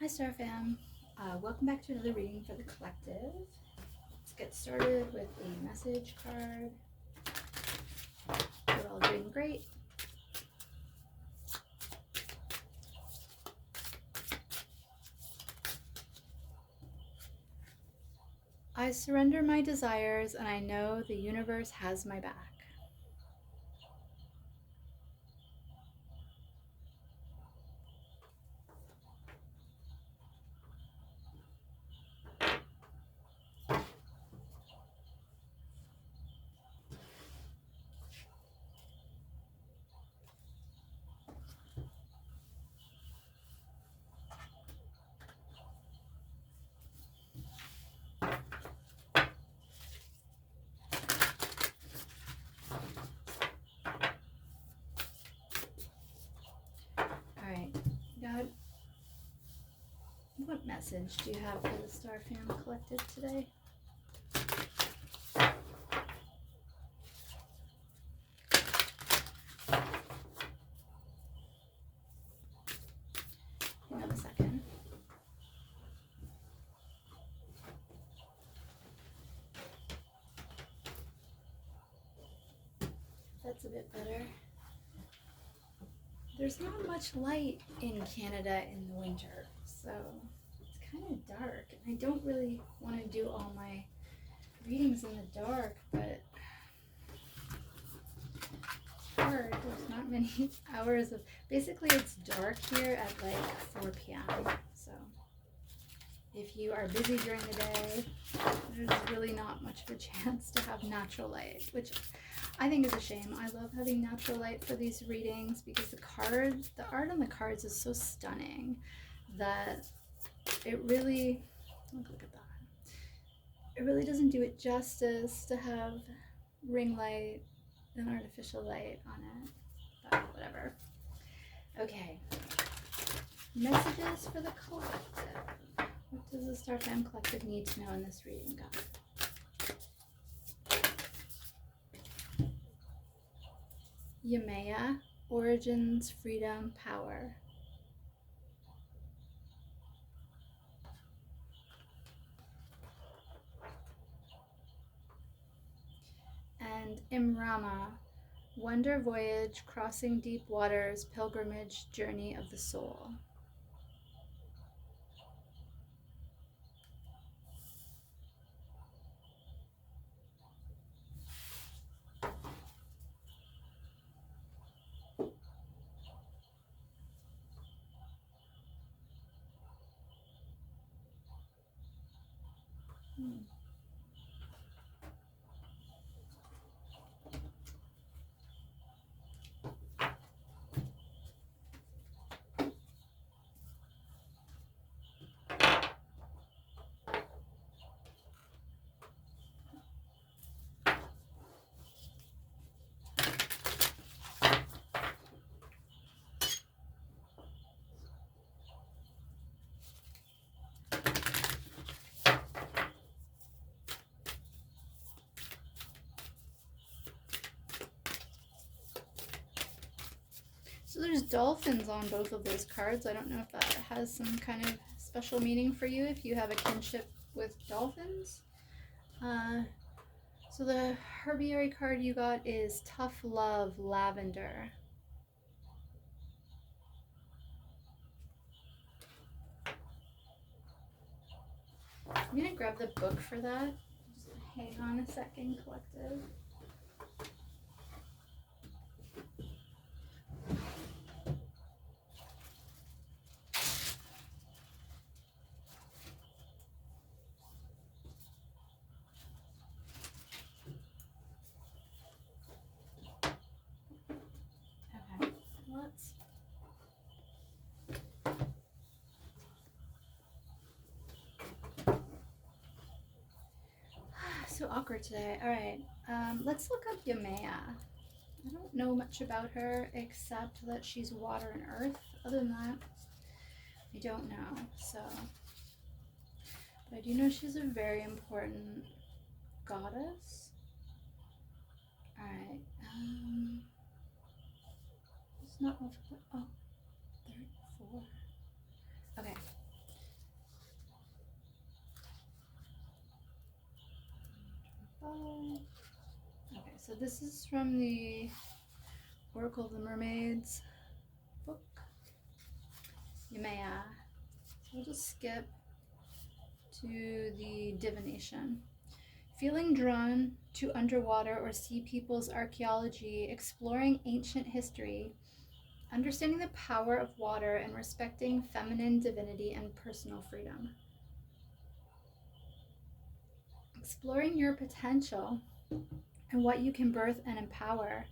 Hi Star Fam, welcome back to another reading for the collective. Let's get started with a message card. We're all doing great. I surrender my desires and I know the universe has my back. Alright, God, what message do you have for the Star Fam collective today? Hang on a second. That's a bit better. There's not much light in Canada in the winter, so it's kind of dark. And I don't really want to do all my readings in the dark, but it's hard. There's not many hours of. Basically, it's dark here at like 4 p.m. So if you are busy during the day, there's really not much of a chance to have natural light, which I think is a shame. I love having natural light for these readings because the art on the cards is so stunning that it really, look at that. It really doesn't do it justice to have ring light and artificial light on it, but whatever. Okay, messages for the collective. What does the Star Fam collective need to know in this reading, God? Yemaya, origins, freedom, power. And Imrama, wonder voyage, crossing deep waters, pilgrimage, journey of the soul. So there's dolphins on both of those cards. I don't know if that has some kind of special meaning for you if you have a kinship with dolphins. So the herbiary card you got is Tough Love Lavender. I'm gonna grab the book for that. Just hang on a second, collective. Okay, let's. So awkward today. All right, let's look up Yemaya. I don't know much about her except that she's water and earth. Other than that, I don't know. So, but I do know she's a very important goddess. All right. It's not alphabet. Oh, third, four. Okay. So this is from the Oracle of the Mermaids book. Yumea. So we'll just skip to the divination. Feeling drawn to underwater or sea people's archaeology, exploring ancient history, understanding the power of water, and respecting feminine divinity and personal freedom. Exploring your potential and what you can birth and empower.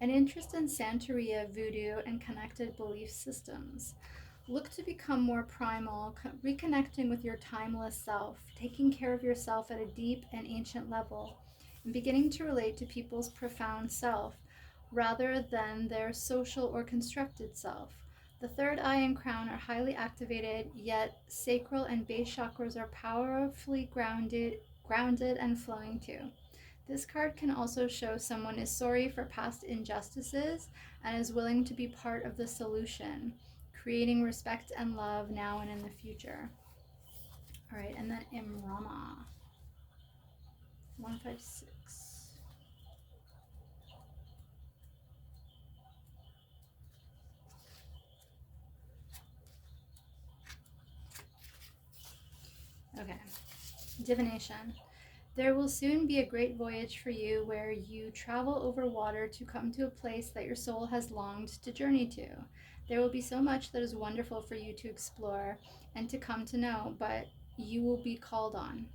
An interest in Santeria, voodoo, and connected belief systems. Look to become more primal, reconnecting with your timeless self, taking care of yourself at a deep and ancient level, and beginning to relate to people's profound self rather than their social or constructed self. The third eye and crown are highly activated, yet sacral and base chakras are powerfully grounded and flowing too. This card can also show someone is sorry for past injustices and is willing to be part of the solution, creating respect and love now and in the future. All right, and then Imrama. 156. Okay, divination. There will soon be a great voyage for you where you travel over water to come to a place that your soul has longed to journey to. There will be so much that is wonderful for you to explore and to come to know, but you will be called on.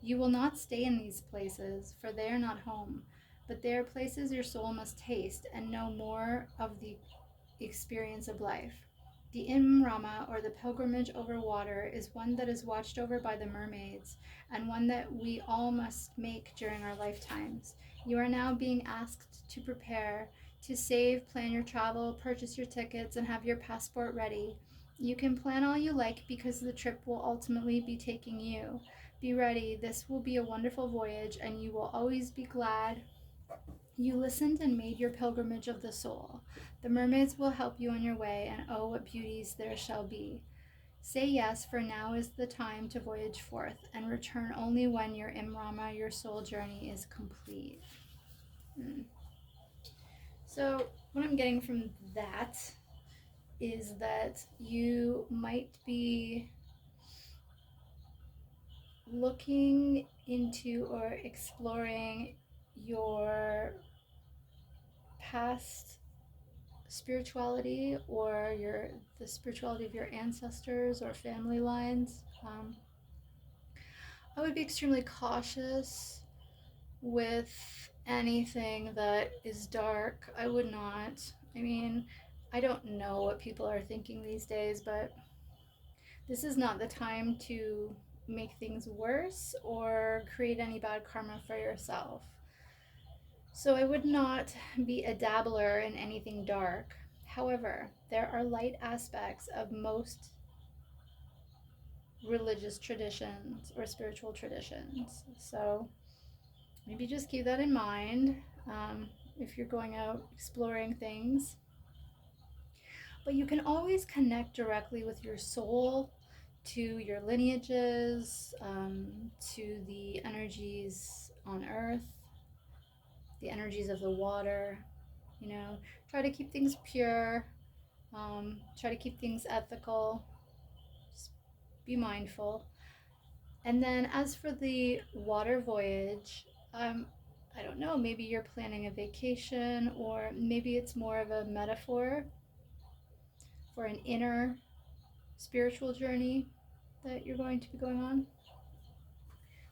You will not stay in these places, for they are not home, but they are places your soul must taste and know more of the experience of life. The Imrama, or the pilgrimage over water, is one that is watched over by the mermaids, and one that we all must make during our lifetimes. You are now being asked to prepare, to save, plan your travel, purchase your tickets, and have your passport ready. You can plan all you like because the trip will ultimately be taking you. Be ready, this will be a wonderful voyage, and you will always be glad you listened and made your pilgrimage of the soul. The mermaids will help you on your way, and oh, what beauties there shall be. Say yes, for now is the time to voyage forth, and return only when your Imrama, your soul journey, is complete. So, what I'm getting from that is that you might be looking into or exploring your past spirituality or the spirituality of your ancestors or family lines. I would be extremely cautious with anything that is dark. I would not. I mean, I don't know what people are thinking these days, but this is not the time to make things worse or create any bad karma for yourself. So I would not be a dabbler in anything dark. However, there are light aspects of most religious traditions or spiritual traditions. So maybe just keep that in mind if you're going out exploring things. But you can always connect directly with your soul, to your lineages, to the energies on earth, the energies of the water. Try to keep things pure, try to keep things ethical, just be mindful. And then as for the water voyage, I don't know, maybe you're planning a vacation, or maybe it's more of a metaphor for an inner spiritual journey that you're going to be going on.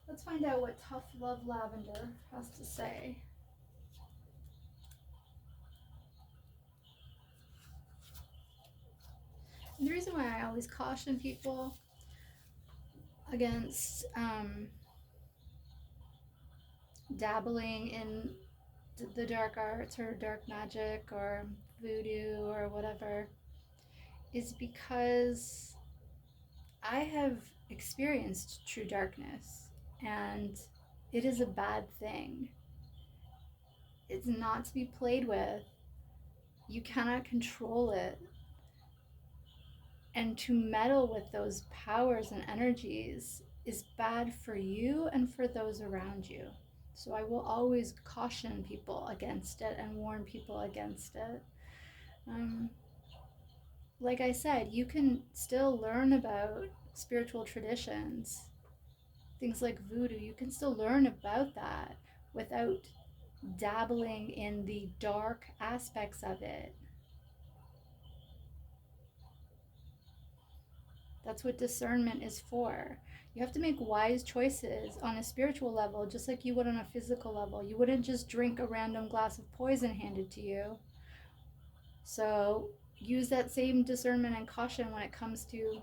Let's find out what Tough Love Lavender has to say. And the reason why I always caution people against dabbling in the dark arts or dark magic or voodoo or whatever is because I have experienced true darkness, and it is a bad thing. It's not to be played with. You cannot control it. And to meddle with those powers and energies is bad for you and for those around you. So I will always caution people against it and warn people against it. Like I said, you can still learn about spiritual traditions, things like voodoo. You can still learn about that without dabbling in the dark aspects of it. That's what discernment is for. You have to make wise choices on a spiritual level, just like you would on a physical level. You wouldn't just drink a random glass of poison handed to you. So use that same discernment and caution when it comes to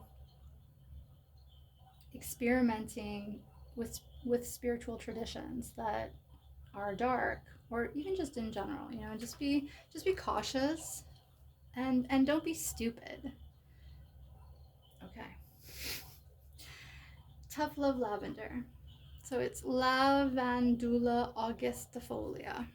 experimenting with spiritual traditions that are dark, or even just in general. Just be cautious, and don't be stupid. Okay. Tough love lavender. So it's Lavandula augustifolia.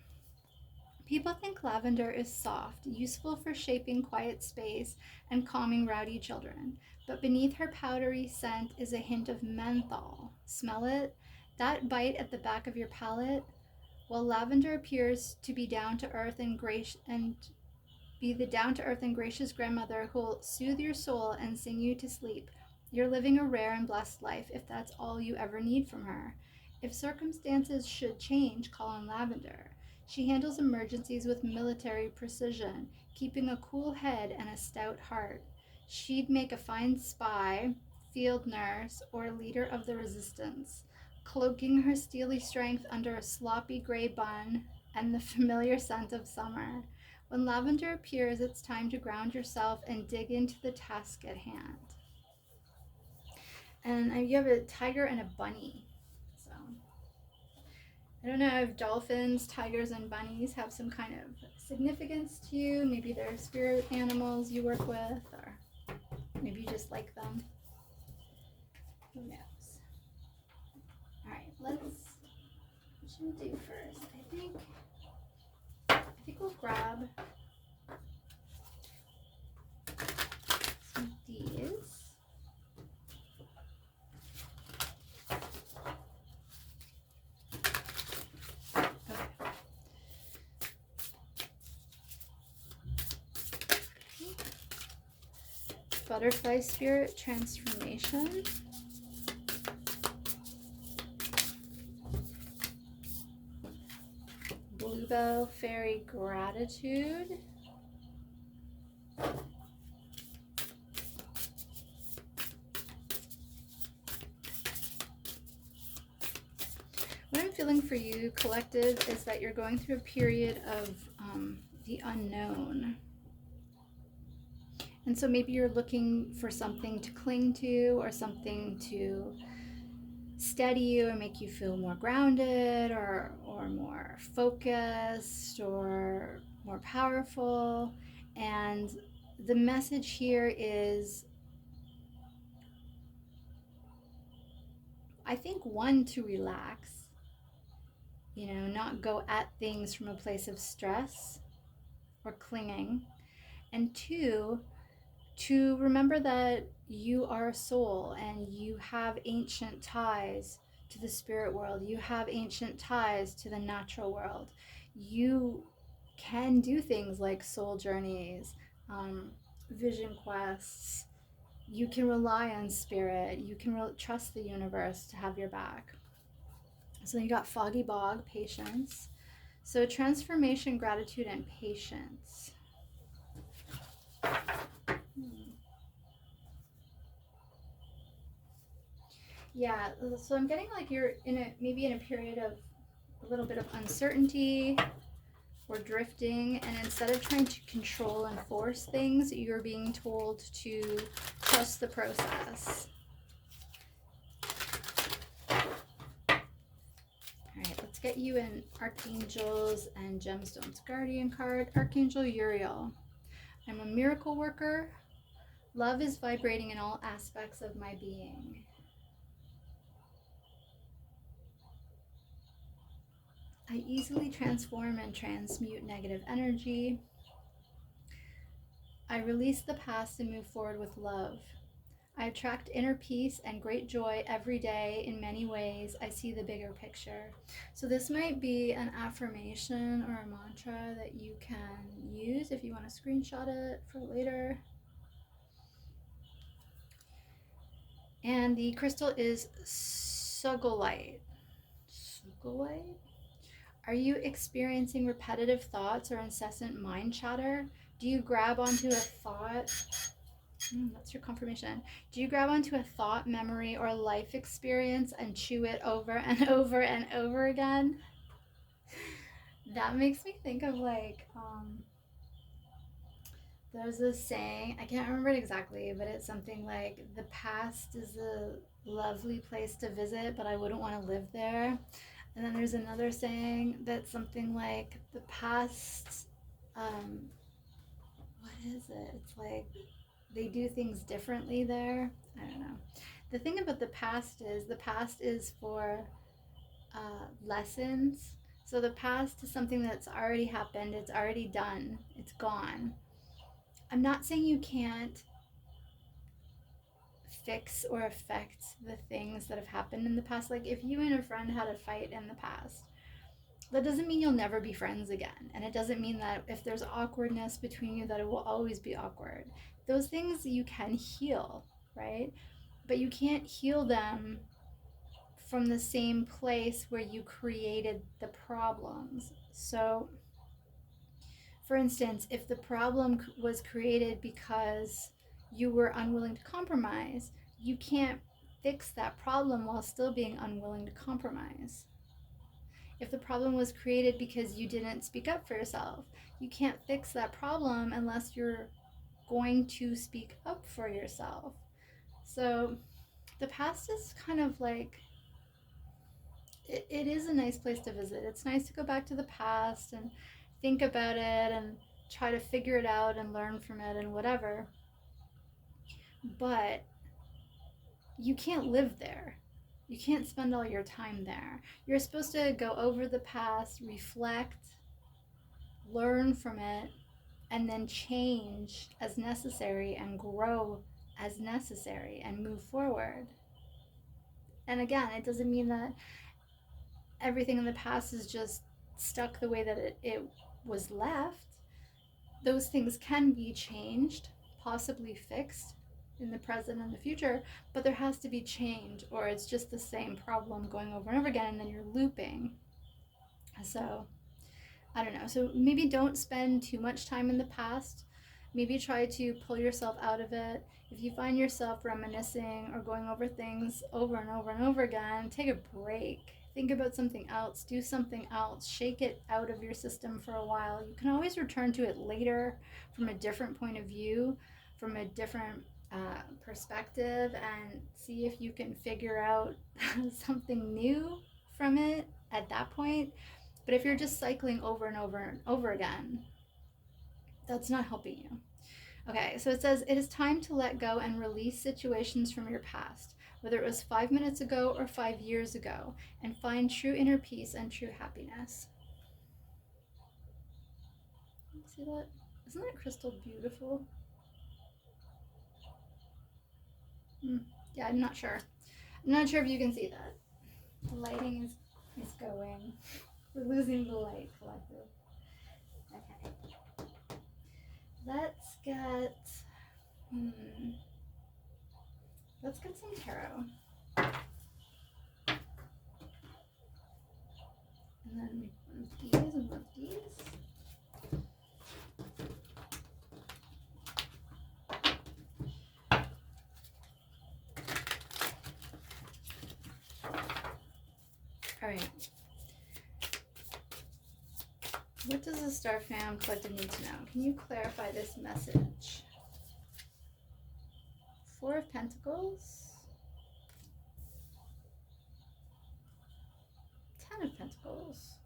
People think lavender is soft, useful for shaping quiet space and calming rowdy children, but beneath her powdery scent is a hint of menthol. Smell it? That bite at the back of your palate? While lavender appears to be down to earth and be the down to earth and gracious grandmother who'll soothe your soul and sing you to sleep, you're living a rare and blessed life if that's all you ever need from her. If circumstances should change, call on lavender. She handles emergencies with military precision, keeping a cool head and a stout heart. She'd make a fine spy, field nurse, or leader of the resistance, cloaking her steely strength under a sloppy gray bun and the familiar scent of summer. When lavender appears, it's time to ground yourself and dig into the task at hand. And you have a tiger and a bunny. So I don't know if dolphins, tigers, and bunnies have some kind of significance to you. Maybe they're spirit animals you work with, or maybe you just like them. Who knows? All right, what should we do first? I think we'll grab some D's. Butterfly Spirit Transformation. Bluebell Fairy Gratitude. What I'm feeling for you, collective, is that you're going through a period of the unknown. And so maybe you're looking for something to cling to, or something to steady you or make you feel more grounded, or more focused, or more powerful. And the message here is, I think, one, to relax, not go at things from a place of stress or clinging. And two, to remember that you are a soul and you have ancient ties to the spirit world. You have ancient ties to the natural world. You can do things like soul journeys, vision quests. You can rely on spirit. You can trust the universe to have your back. So then you got Foggy Bog, patience. So transformation, gratitude, and patience. Yeah, so I'm getting like you're maybe in a period of a little bit of uncertainty or drifting, and instead of trying to control and force things, you're being told to trust the process. Alright, let's get you an Archangels and Gemstones Guardian card. Archangel Uriel. I'm a miracle worker. Love is vibrating in all aspects of my being. I easily transform and transmute negative energy. I release the past and move forward with love. I attract inner peace and great joy every day in many ways. I see the bigger picture. So this might be an affirmation or a mantra that you can use if you want to screenshot it for later. And the crystal is sugilite. Sugilite? Are you experiencing repetitive thoughts or incessant mind chatter? Do you grab onto a thought? That's your confirmation. Do you grab onto a thought, memory, or life experience and chew it over and over and over again? That makes me think of like, there's this saying, I can't remember it exactly, but it's something like, the past is a lovely place to visit, but I wouldn't want to live there. And then there's another saying that's something like, the past, what is it? It's like, they do things differently there. I don't know. The thing about the past is for lessons. So the past is something that's already happened, it's already done, it's gone. I'm not saying you can't fix or affect the things that have happened in the past. Like if you and a friend had a fight in the past, that doesn't mean you'll never be friends again. And it doesn't mean that if there's awkwardness between you that it will always be awkward. Those things you can heal, right? But you can't heal them from the same place where you created the problems. So, for instance, if the problem was created because you were unwilling to compromise, you can't fix that problem while still being unwilling to compromise. If the problem was created because you didn't speak up for yourself, you can't fix that problem unless you're going to speak up for yourself. So the past is kind of like, it is a nice place to visit. It's nice to go back to the past and think about it and try to figure it out and learn from it and whatever. But you can't live there. You can't spend all your time there. You're supposed to go over the past, reflect, learn from it, and then change as necessary and grow as necessary and move forward. And again, it doesn't mean that everything in the past is just stuck the way that it was left. Those things can be changed, possibly fixed in the present and the future, but there has to be change, or it's just the same problem going over and over again, and then you're looping. So I don't know. So maybe don't spend too much time in the past. Maybe try to pull yourself out of it. If you find yourself reminiscing or going over things over and over and over again, take a break. Think about something else. Do something else. Shake it out of your system for a while. You can always return to it later from a different point of view, from a different perspective, and see if you can figure out something new from it at that point. But if you're just cycling over and over and over again, that's not helping you. Okay, so it says, it is time to let go and release situations from your past, whether it was 5 minutes ago or 5 years ago, and find true inner peace and true happiness. See that? Isn't that crystal beautiful? Yeah, I'm not sure. I'm not sure if you can see that. The lighting is going. We're losing the light collective. Okay. Let's get some tarot. And then one of these and one of these. All right. What does the Star Fam Collective need to know? Can you clarify this message? Four of Pentacles. 10 of Pentacles.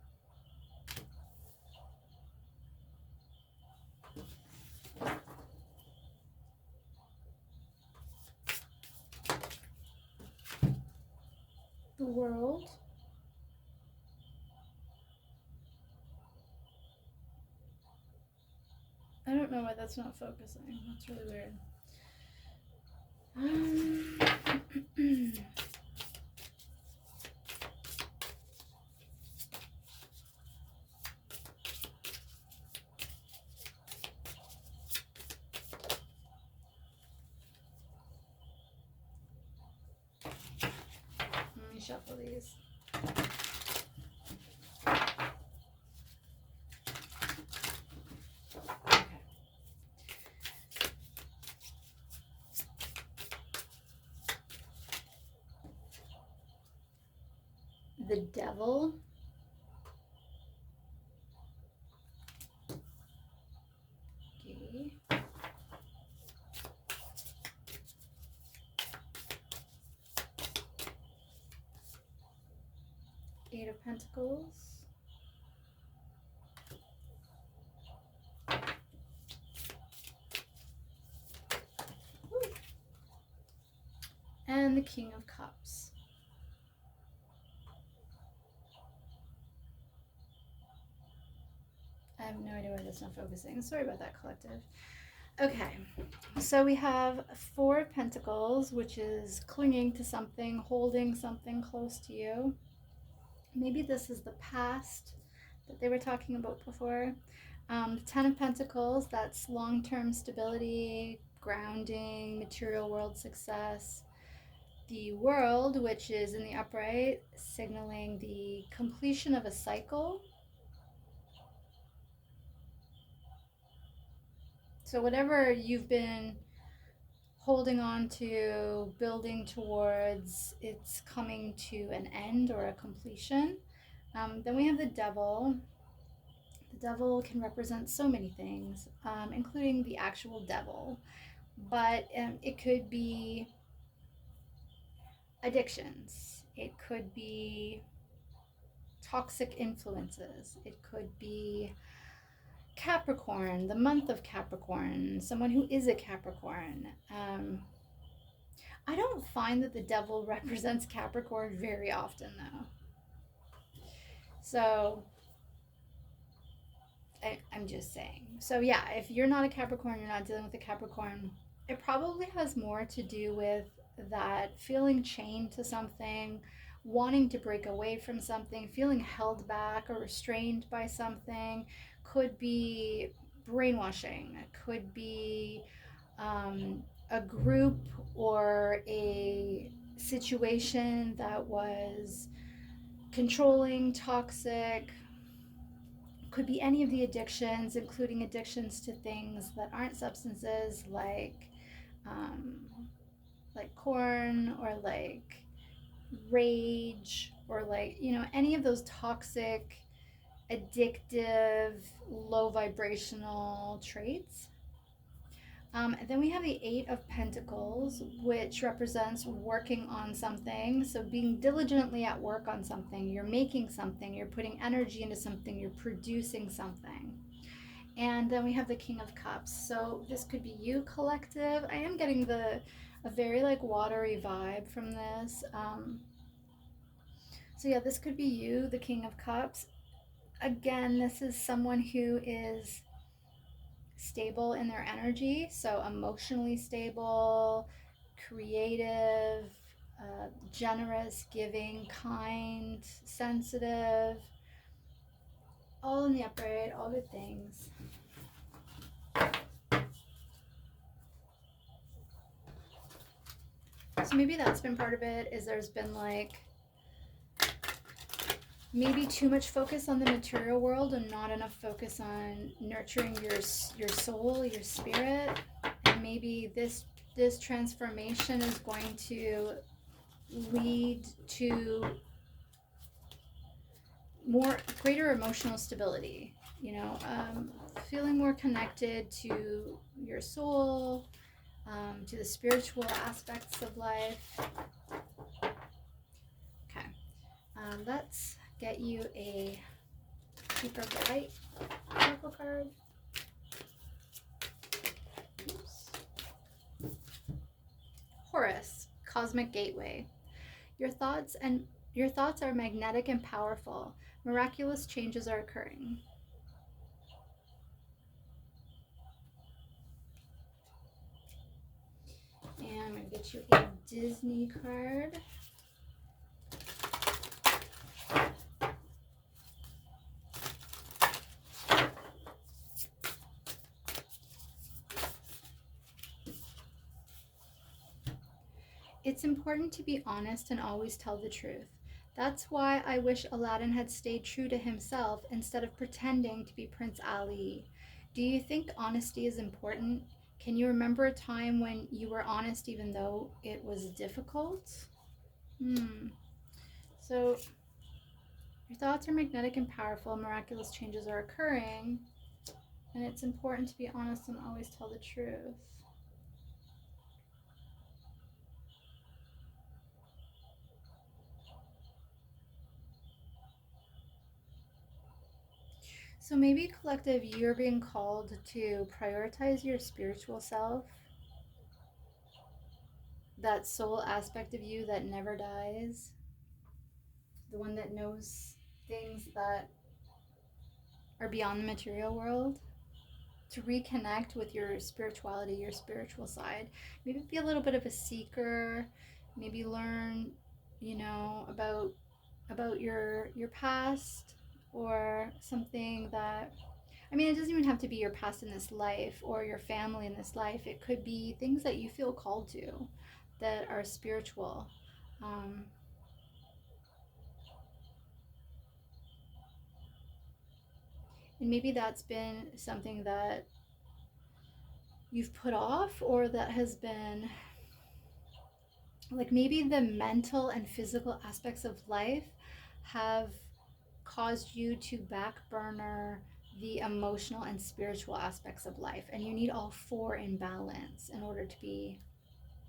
The World. I don't know why that's not focusing. That's really weird. shuffle these. Okay. The Devil. Okay. Eight of Pentacles. Ooh. And the King of Cups. I have no idea why that's not focusing. Sorry about that, collective. Okay, so we have Four of Pentacles, which is clinging to something, holding something close to you. Maybe this is the past that they were talking about before. Ten of Pentacles, that's long-term stability, grounding, material world success. The World, which is in the upright, signaling the completion of a cycle. So whatever you've been holding on to, building towards, it's coming to an end or a completion. Then we have the Devil. The Devil can represent so many things, including the actual devil. But it could be addictions. It could be toxic influences. It could be Capricorn, the month of Capricorn, someone who is a Capricorn. I don't find that the Devil represents Capricorn very often, though. So I'm just saying. So yeah, if you're not a Capricorn, you're not dealing with a Capricorn, it probably has more to do with that feeling chained to something, wanting to break away from something, feeling held back or restrained by something. Could be brainwashing, could be a group or a situation that was controlling, toxic. Could be any of the addictions, including addictions to things that aren't substances, like corn, or like rage, or like, you know, any of those toxic, addictive, low vibrational traits. Then we have the Eight of Pentacles, which represents working on something. So being diligently at work on something, you're making something, you're putting energy into something, you're producing something. And then we have the King of Cups. So this could be you, collective. I am getting a very like watery vibe from this. So yeah, this could be you, the King of Cups. Again, this is someone who is stable in their energy, so emotionally stable, creative, generous, giving, kind, sensitive, all in the upright, all good things. So maybe that's been part of it, is there's been like maybe too much focus on the material world and not enough focus on nurturing your soul, your spirit. And maybe this transformation is going to lead to greater emotional stability, you know, feeling more connected to your soul, to the spiritual aspects of life. Okay, let's get you a super bright oracle card. Oops. Horus, Cosmic Gateway. Your thoughts are magnetic and powerful. Miraculous changes are occurring. And I'm going to get you a Disney card. It's important to be honest and always tell the truth. That's why I wish Aladdin had stayed true to himself instead of pretending to be Prince Ali. Do you think honesty is important? Can you remember a time when you were honest even though it was difficult? Hmm. So, your thoughts are magnetic and powerful, miraculous changes are occurring, and it's important to be honest and always tell the truth. So maybe collective, you're being called to prioritize your spiritual self, that soul aspect of you that never dies, the one that knows things that are beyond the material world, to reconnect with your spirituality, your spiritual side. Maybe be a little bit of a seeker, maybe learn, about your past, or something that, I mean, it doesn't even have to be your past in this life or your family in this life. It could be things that you feel called to that are spiritual. Um, and maybe that's been something that you've put off, or that has been like, maybe the mental and physical aspects of life have caused you to back burner the emotional and spiritual aspects of life, and you need all four in balance in order to be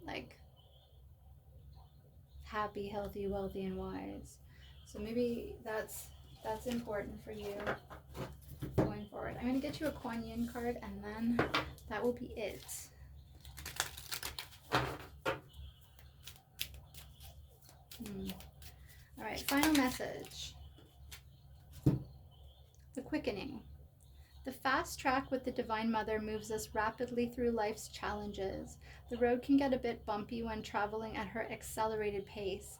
like happy, healthy, wealthy, and wise. So maybe that's important for you going forward. I'm going to get you a Kuan Yin card, and then that will be it. All right, final message. The quickening. The fast track with the Divine Mother moves us rapidly through life's challenges. The road can get a bit bumpy when traveling at her accelerated pace,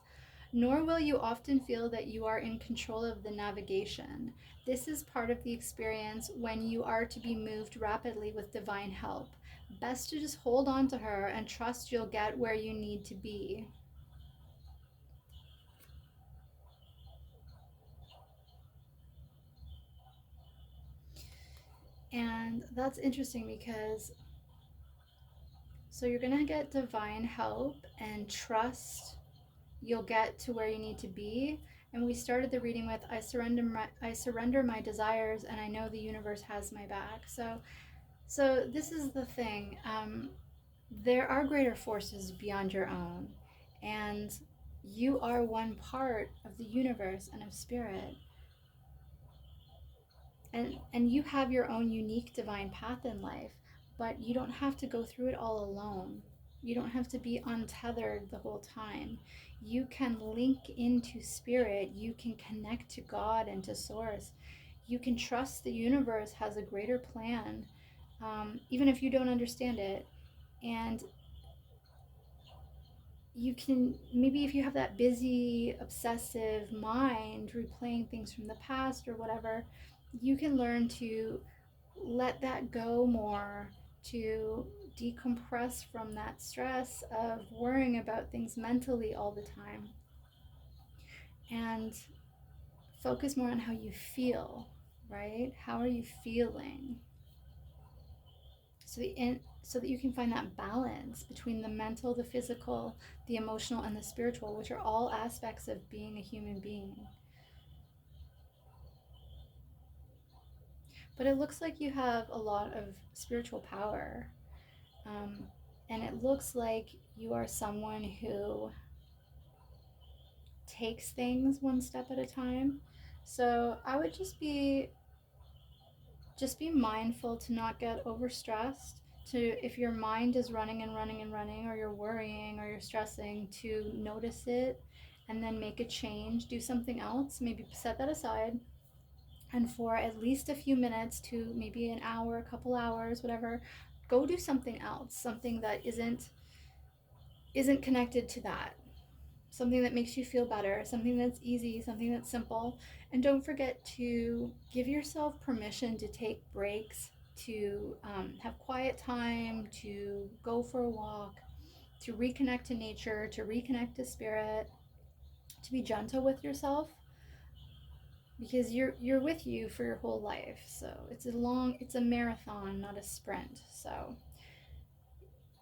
nor will you often feel that you are in control of the navigation. This is part of the experience when you are to be moved rapidly with divine help. Best to just hold on to her and trust you'll get where you need to be. And that's interesting because so you're going to get divine help and trust you'll get to where you need to be. And we started the reading with I surrender my desires, and I know the universe has my back. So this is the thing. There are greater forces beyond your own, and you are one part of the universe and of spirit. And you have your own unique divine path in life, but you don't have to go through it all alone. You don't have to be untethered the whole time. You can link into spirit, you can connect to God and to source. You can trust the universe has a greater plan, even if you don't understand it. And you can, maybe if you have that busy obsessive mind replaying things from the past or whatever, you can learn to let that go more, to decompress from that stress of worrying about things mentally all the time, and focus more on how you feel, right? How are you feeling? So that you can find that balance between the mental, the physical, the emotional, and the spiritual, which are all aspects of being a human being. But it looks like you have a lot of spiritual power. Um, and it looks like you are someone who takes things one step at a time. So I would just be mindful to not get overstressed, to, if your mind is running and running and running, or you're worrying or you're stressing, to notice it and then make a change, do something else, maybe set that aside, and for at least a few minutes to maybe an hour, a couple hours, whatever, go do something else, something that isn't connected to that, something that makes you feel better, something that's easy, something that's simple. And don't forget to give yourself permission to take breaks, to have quiet time, to go for a walk, to reconnect to nature, to reconnect to spirit, to be gentle with yourself, because you're with you for your whole life. So it's a marathon, not a sprint. So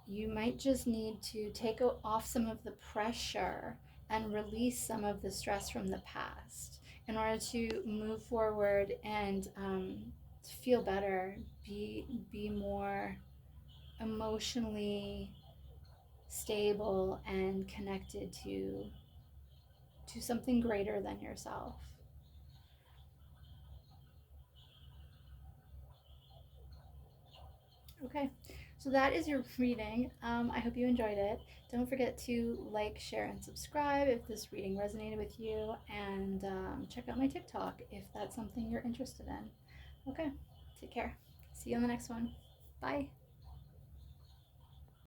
you might just need to take off some of the pressure and release some of the stress from the past in order to move forward and feel better, be more emotionally stable and connected to something greater than yourself. Okay, so that is your reading. I hope you enjoyed it. Don't forget to like, share, and subscribe if this reading resonated with you, and check out my TikTok if that's something you're interested in. Okay, take care. See you on the next one. Bye.